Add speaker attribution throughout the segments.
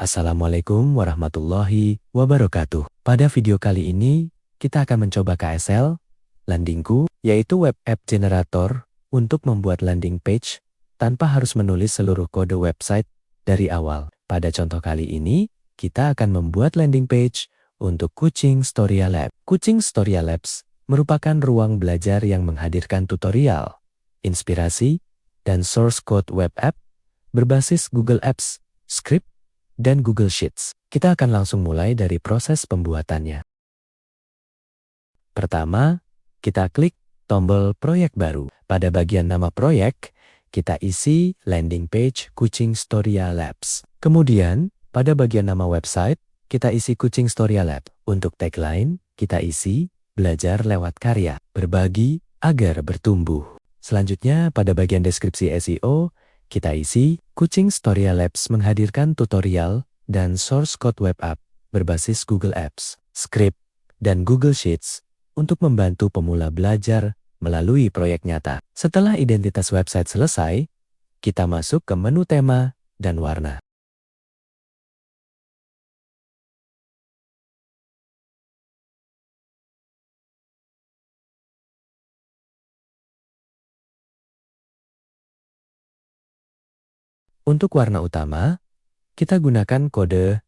Speaker 1: Assalamualaikum warahmatullahi wabarakatuh. Pada video kali ini, kita akan mencoba KSL, Landingku, yaitu web app generator untuk membuat landing page tanpa harus menulis seluruh kode website dari awal. Pada contoh kali ini, kita akan membuat landing page untuk Kucing Storia Lab. Kucing Storia Labs merupakan ruang belajar yang menghadirkan tutorial, inspirasi, dan source code web app berbasis Google Apps, Script, dan Google Sheets. Kita akan langsung mulai dari proses pembuatannya. Pertama, kita klik tombol proyek baru. Pada bagian nama proyek, kita isi landing page Kucing Storia Labs. Kemudian, pada bagian nama website, kita isi Kucing Storia Lab. Untuk tagline, kita isi belajar lewat karya, berbagi agar bertumbuh. Selanjutnya, pada bagian deskripsi SEO, kita isi Kucing Storia Labs menghadirkan tutorial dan source code web app berbasis Google Apps, Script, dan Google Sheets untuk membantu pemula belajar melalui proyek nyata. Setelah identitas website selesai, kita masuk ke menu tema dan warna. Untuk warna utama, kita gunakan kode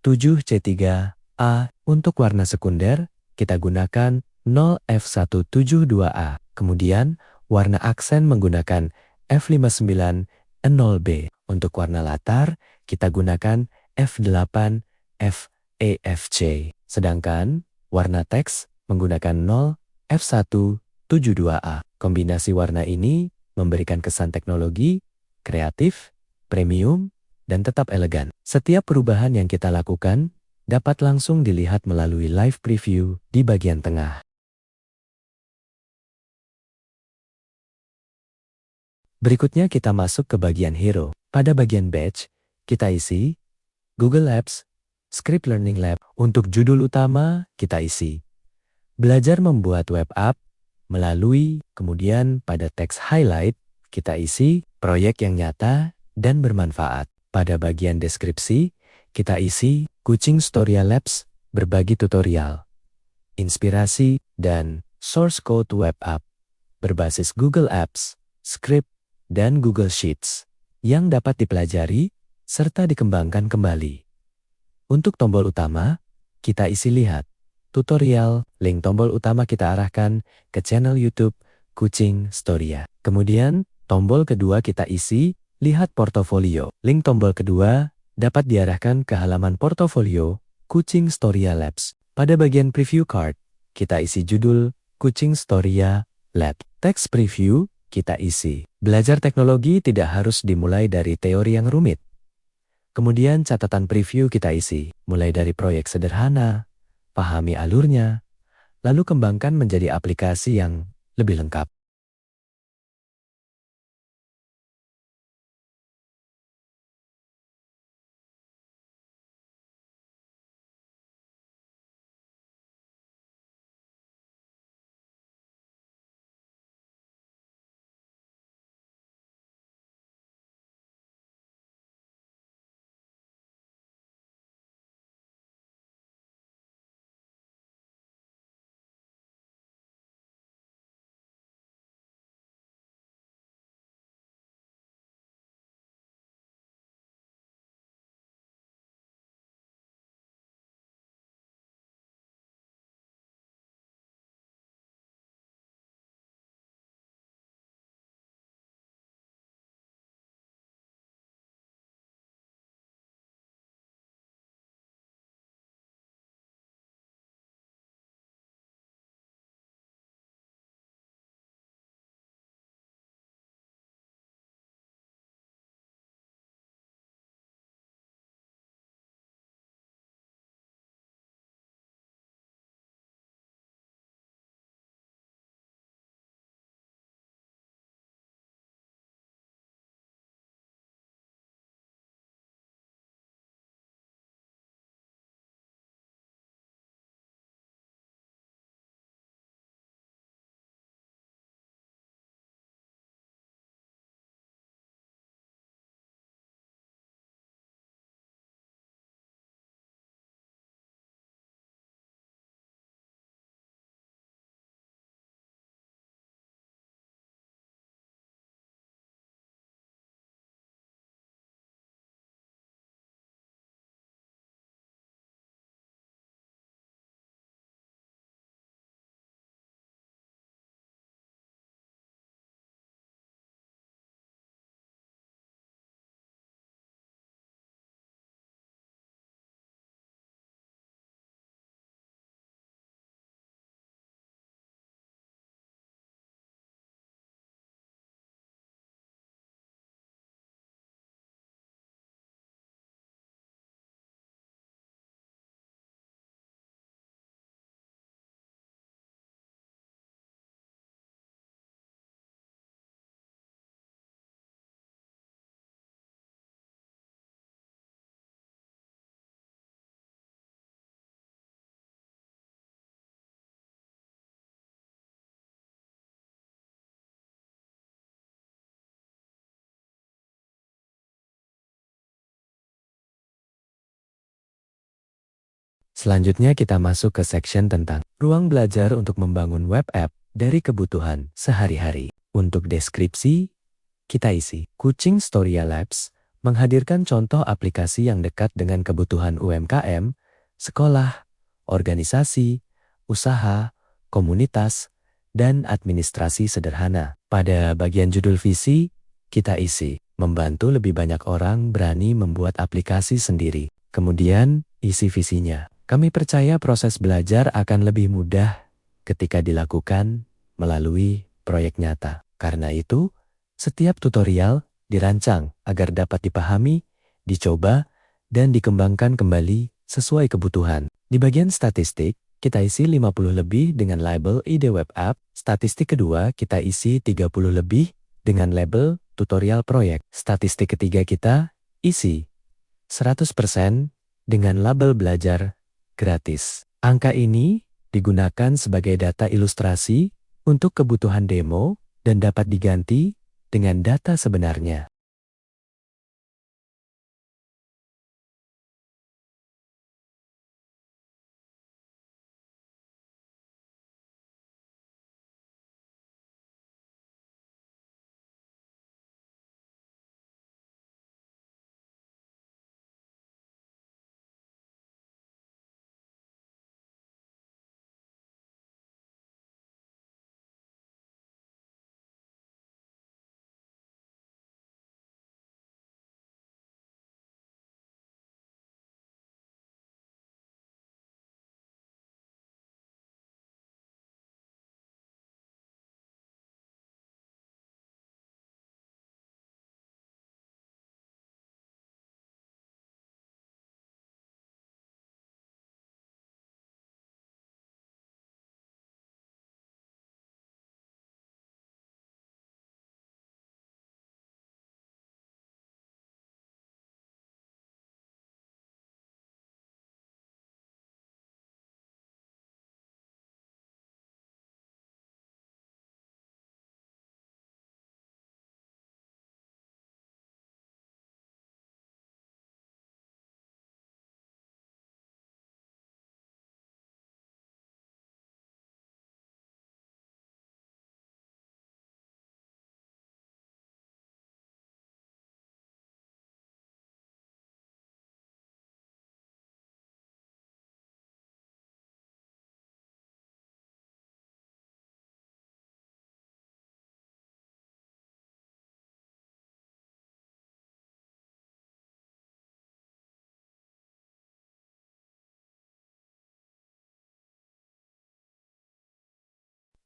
Speaker 1: 7C3A. Untuk warna sekunder, kita gunakan 0F172A. Kemudian, warna aksen menggunakan F5900B. Untuk warna latar, kita gunakan F8FEFC. Sedangkan, warna teks menggunakan 0F172A. Kombinasi warna ini memberikan kesan teknologi, kreatif, premium, dan tetap elegan. Setiap perubahan yang kita lakukan dapat langsung dilihat melalui live preview di bagian tengah. Berikutnya kita masuk ke bagian hero. Pada bagian badge, kita isi Google Apps, Script Learning Lab. Untuk judul utama, kita isi belajar membuat web app melalui, kemudian pada teks highlight, kita isi proyek yang nyata dan bermanfaat. Pada bagian deskripsi, kita isi Kucing Storia Labs berbagi tutorial, inspirasi, dan source code web app berbasis Google Apps, Script, dan Google Sheets yang dapat dipelajari serta dikembangkan kembali. Untuk tombol utama, kita isi lihat tutorial. Link tombol utama kita arahkan ke channel YouTube Kucing Storia. Kemudian, tombol kedua kita isi lihat portofolio. Link tombol kedua dapat diarahkan ke halaman portofolio Kucing Storia Labs. Pada bagian preview card, kita isi judul Kucing Storia Lab. Teks preview kita isi. Belajar teknologi tidak harus dimulai dari teori yang rumit. Kemudian catatan preview kita isi, mulai dari proyek sederhana, pahami alurnya, lalu kembangkan menjadi aplikasi yang lebih lengkap. Selanjutnya kita masuk ke section tentang ruang belajar untuk membangun web app dari kebutuhan sehari-hari. Untuk deskripsi, kita isi Kucing Storia Labs menghadirkan contoh aplikasi yang dekat dengan kebutuhan UMKM, sekolah, organisasi, usaha, komunitas, dan administrasi sederhana. Pada bagian judul visi, kita isi membantu lebih banyak orang berani membuat aplikasi sendiri. Kemudian, isi visinya. Kami percaya proses belajar akan lebih mudah ketika dilakukan melalui proyek nyata. Karena itu, setiap tutorial dirancang agar dapat dipahami, dicoba, dan dikembangkan kembali sesuai kebutuhan. Di bagian statistik, kita isi 50 lebih dengan label ide web app. Statistik kedua, kita isi 30 lebih dengan label tutorial proyek. Statistik ketiga kita isi 100% dengan label belajar gratis. Angka ini digunakan sebagai data ilustrasi untuk kebutuhan demo dan dapat diganti dengan data sebenarnya.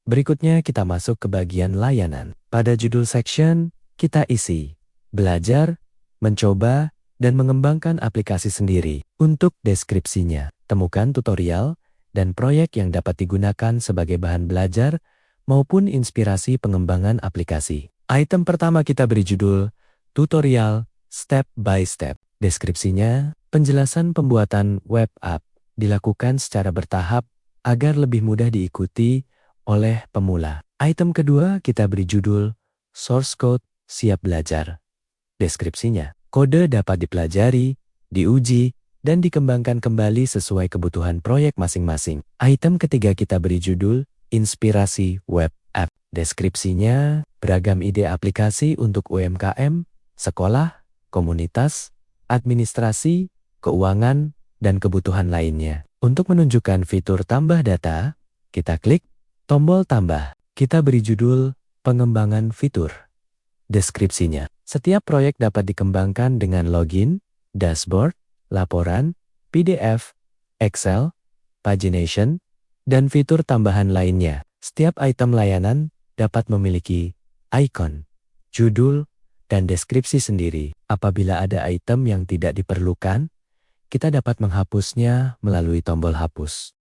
Speaker 1: Berikutnya kita masuk ke bagian layanan. Pada judul section, kita isi belajar, mencoba, dan mengembangkan aplikasi sendiri. Untuk deskripsinya, temukan tutorial dan proyek yang dapat digunakan sebagai bahan belajar maupun inspirasi pengembangan aplikasi. Item pertama kita beri judul tutorial step by step. Deskripsinya, penjelasan pembuatan web app dilakukan secara bertahap agar lebih mudah diikuti oleh pemula. Item kedua kita beri judul Source Code Siap Belajar. Deskripsinya, kode dapat dipelajari, diuji, dan dikembangkan kembali sesuai kebutuhan proyek masing-masing. Item ketiga kita beri judul Inspirasi Web App. Deskripsinya, beragam ide aplikasi untuk UMKM, sekolah, komunitas, administrasi, keuangan, dan kebutuhan lainnya. Untuk menunjukkan fitur tambah data, kita klik tombol tambah. Kita beri judul pengembangan fitur. Deskripsinya, setiap proyek dapat dikembangkan dengan login, dashboard, laporan, PDF, Excel, pagination, dan fitur tambahan lainnya. Setiap item layanan dapat memiliki icon, judul, dan deskripsi sendiri. Apabila ada item yang tidak diperlukan, kita dapat menghapusnya melalui tombol hapus.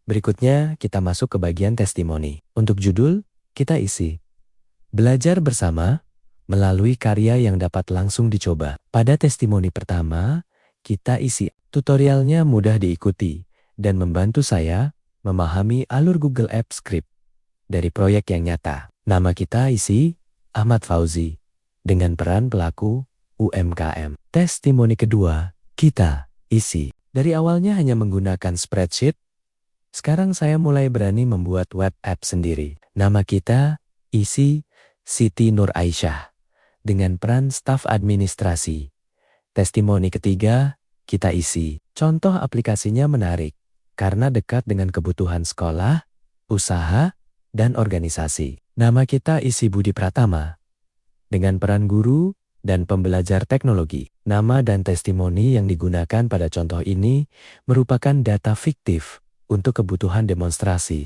Speaker 1: Berikutnya, kita masuk ke bagian testimoni. Untuk judul, kita isi belajar bersama melalui karya yang dapat langsung dicoba. Pada testimoni pertama, kita isi tutorialnya mudah diikuti dan membantu saya memahami alur Google Apps Script dari proyek yang nyata. Nama kita isi Ahmad Fauzi dengan peran pelaku UMKM. Testimoni kedua, kita isi. Dari awalnya hanya menggunakan spreadsheet, sekarang saya mulai berani membuat web app sendiri. Nama kita isi Siti Nur Aisyah dengan peran staf administrasi. Testimoni ketiga, kita isi. Contoh aplikasinya menarik karena dekat dengan kebutuhan sekolah, usaha, dan organisasi. Nama kita isi Budi Pratama dengan peran guru dan pembelajar teknologi. Nama dan testimoni yang digunakan pada contoh ini merupakan data fiktif untuk kebutuhan demonstrasi.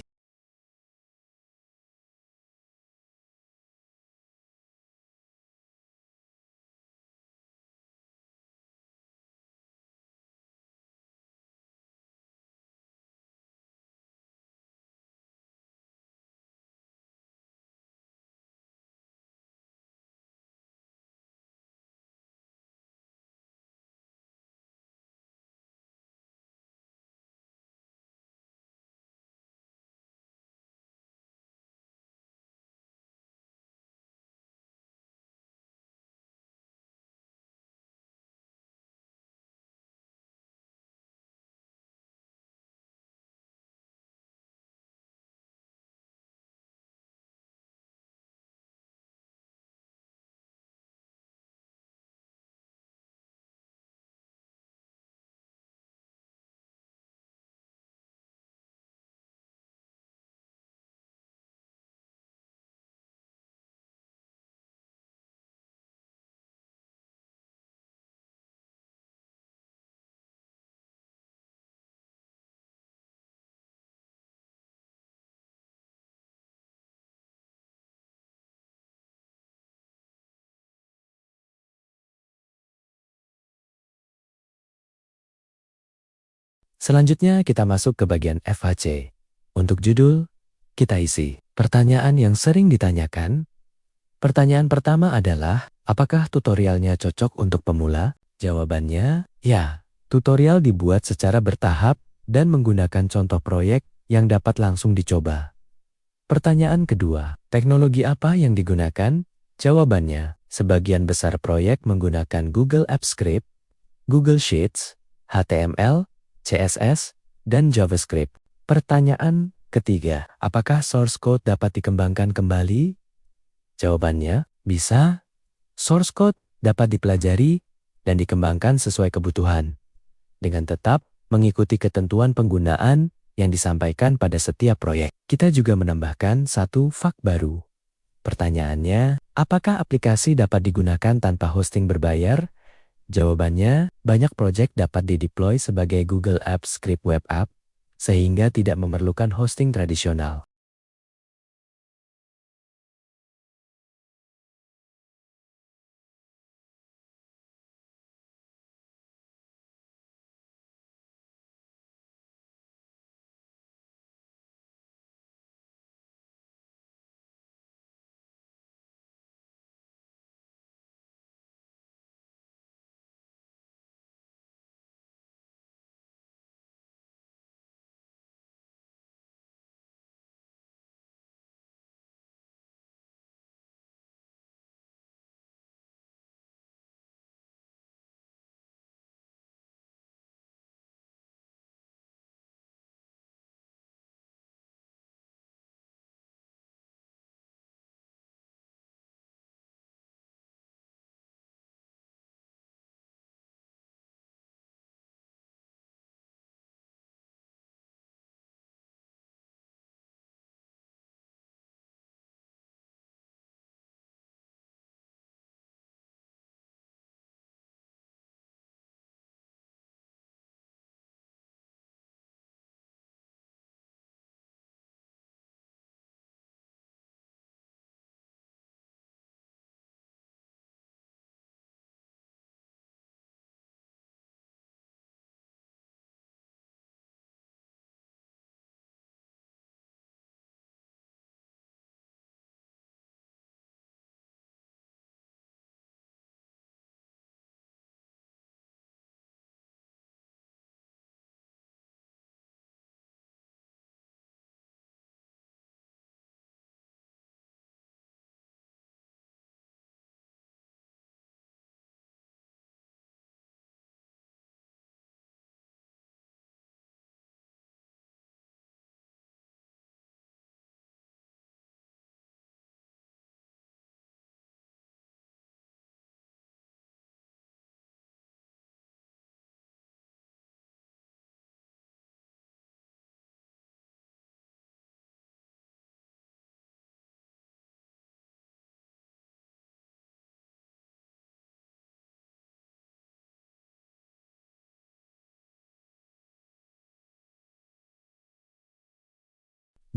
Speaker 1: Selanjutnya kita masuk ke bagian FHC. Untuk judul, kita isi. Pertanyaan yang sering ditanyakan. Pertanyaan pertama adalah, apakah tutorialnya cocok untuk pemula? Jawabannya, ya. Tutorial dibuat secara bertahap dan menggunakan contoh proyek yang dapat langsung dicoba. Pertanyaan kedua, teknologi apa yang digunakan? Jawabannya, sebagian besar proyek menggunakan Google Apps Script, Google Sheets, HTML, CSS, dan JavaScript. Pertanyaan ketiga, apakah source code dapat dikembangkan kembali? Jawabannya, bisa. Source code dapat dipelajari dan dikembangkan sesuai kebutuhan, dengan tetap mengikuti ketentuan penggunaan yang disampaikan pada setiap proyek. Kita juga menambahkan satu fakt baru. Pertanyaannya, apakah aplikasi dapat digunakan tanpa hosting berbayar? Jawabannya, banyak proyek dapat dideploy sebagai Google Apps Script Web App, sehingga tidak memerlukan hosting tradisional.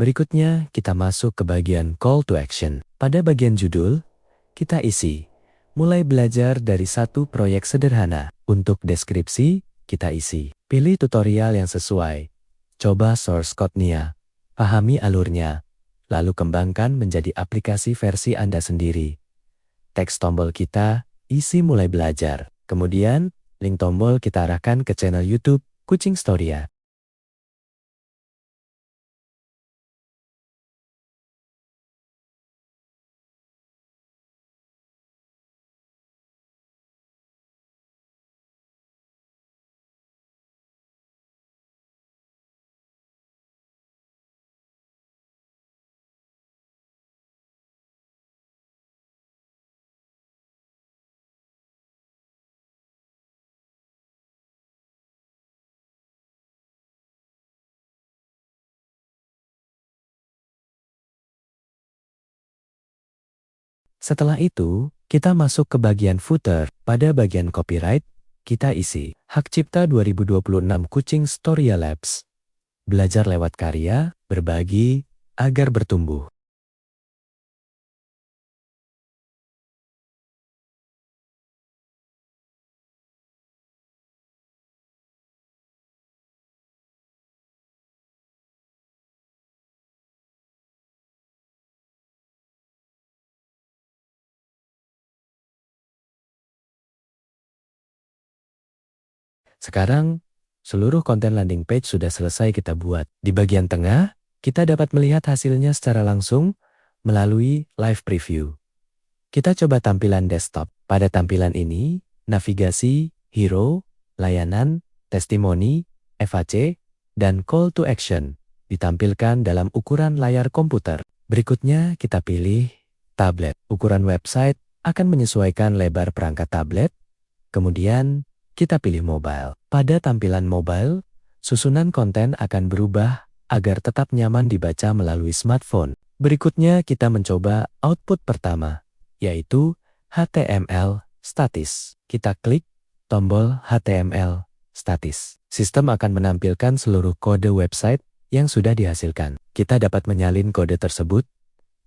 Speaker 1: Berikutnya, kita masuk ke bagian call to action. Pada bagian judul, kita isi, mulai belajar dari satu proyek sederhana. Untuk deskripsi, kita isi, pilih tutorial yang sesuai. Coba source code-nya, pahami alurnya, lalu kembangkan menjadi aplikasi versi Anda sendiri. Teks tombol kita, isi mulai belajar. Kemudian, link tombol kita arahkan ke channel YouTube Kucing Storia. Setelah itu, kita masuk ke bagian footer. Pada bagian copyright, kita isi Hak Cipta 2026 Kucing Storia Labs. Belajar lewat karya, berbagi, agar bertumbuh. Sekarang, seluruh konten landing page sudah selesai kita buat. Di bagian tengah, kita dapat melihat hasilnya secara langsung melalui live preview. Kita coba tampilan desktop. Pada tampilan ini, navigasi, hero, layanan, testimoni, FAQ, dan call to action ditampilkan dalam ukuran layar komputer. Berikutnya kita pilih tablet. Ukuran website akan menyesuaikan lebar perangkat tablet. Kemudian kita pilih mobile. Pada tampilan mobile, susunan konten akan berubah agar tetap nyaman dibaca melalui smartphone. Berikutnya kita mencoba output pertama, yaitu HTML statis. Kita klik tombol HTML statis. Sistem akan menampilkan seluruh kode website yang sudah dihasilkan. Kita dapat menyalin kode tersebut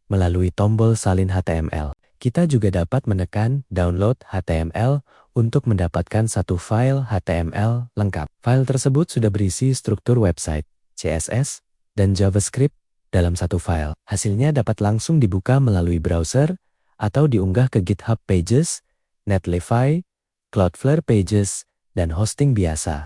Speaker 1: melalui tombol salin HTML. Kita juga dapat menekan download HTML untuk mendapatkan satu file HTML lengkap. File tersebut sudah berisi struktur website, CSS, dan JavaScript dalam satu file. Hasilnya dapat langsung dibuka melalui browser atau diunggah ke GitHub Pages, Netlify, Cloudflare Pages, dan hosting biasa.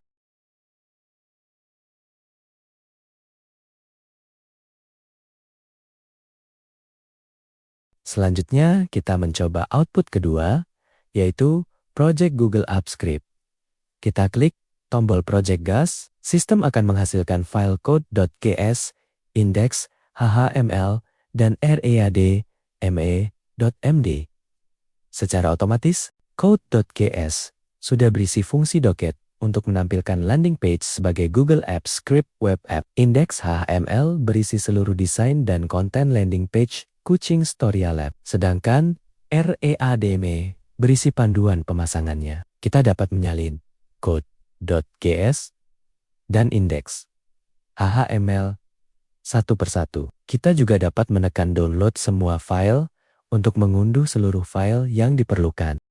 Speaker 1: Selanjutnya, kita mencoba output kedua, yaitu Project Google Apps Script. Kita klik tombol Project Gas, sistem akan menghasilkan file code.gs, index, HTML, dan readme.md. Secara otomatis, code.gs sudah berisi fungsi docket untuk menampilkan landing page sebagai Google Apps Script Web App. Index HTML berisi seluruh desain dan konten landing page Kucing Storia Lab. Sedangkan readme berisi panduan pemasangannya. Kita dapat menyalin code.gs dan index HTML satu persatu. Kita juga dapat menekan download semua file untuk mengunduh seluruh file yang diperlukan.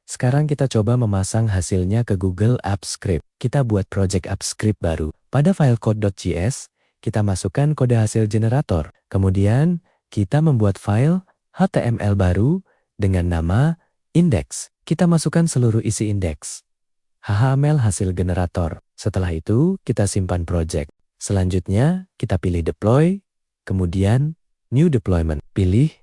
Speaker 1: Sekarang kita coba memasang hasilnya ke Google Apps Script. Kita buat project Apps Script baru. Pada file code.js, kita masukkan kode hasil generator. Kemudian, kita membuat file HTML baru dengan nama index. Kita masukkan seluruh isi index HTML hasil generator. Setelah itu, kita simpan project. Selanjutnya, kita pilih deploy, kemudian new deployment. Pilih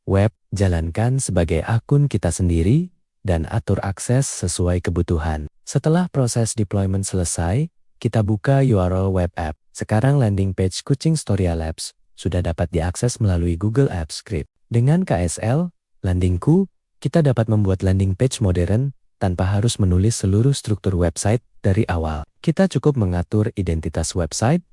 Speaker 1: web, jalankan sebagai akun kita sendiri, dan atur akses sesuai kebutuhan. Setelah proses deployment selesai, kita buka URL web app. Sekarang landing page Kucing Storia Labs sudah dapat diakses melalui Google Apps Script. Dengan KSL, Landingku, kita dapat membuat landing page modern tanpa harus menulis seluruh struktur website dari awal. Kita cukup mengatur identitas website,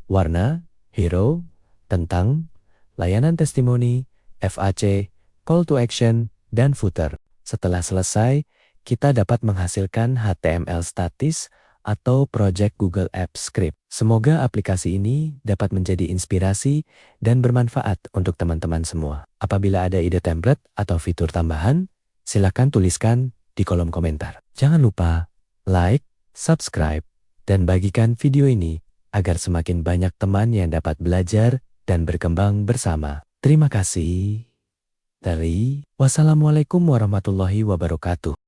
Speaker 1: warna, hero, tentang, layanan testimoni, FAQ, call to action, dan footer. Setelah selesai, kita dapat menghasilkan HTML statis atau project Google Apps Script. Semoga aplikasi ini dapat menjadi inspirasi dan bermanfaat untuk teman-teman semua. Apabila ada ide template atau fitur tambahan, silakan tuliskan di kolom komentar. Jangan lupa like, subscribe, dan bagikan video ini agar semakin banyak teman yang dapat belajar dan berkembang bersama. Terima kasih. Wassalamualaikum warahmatullahi wabarakatuh.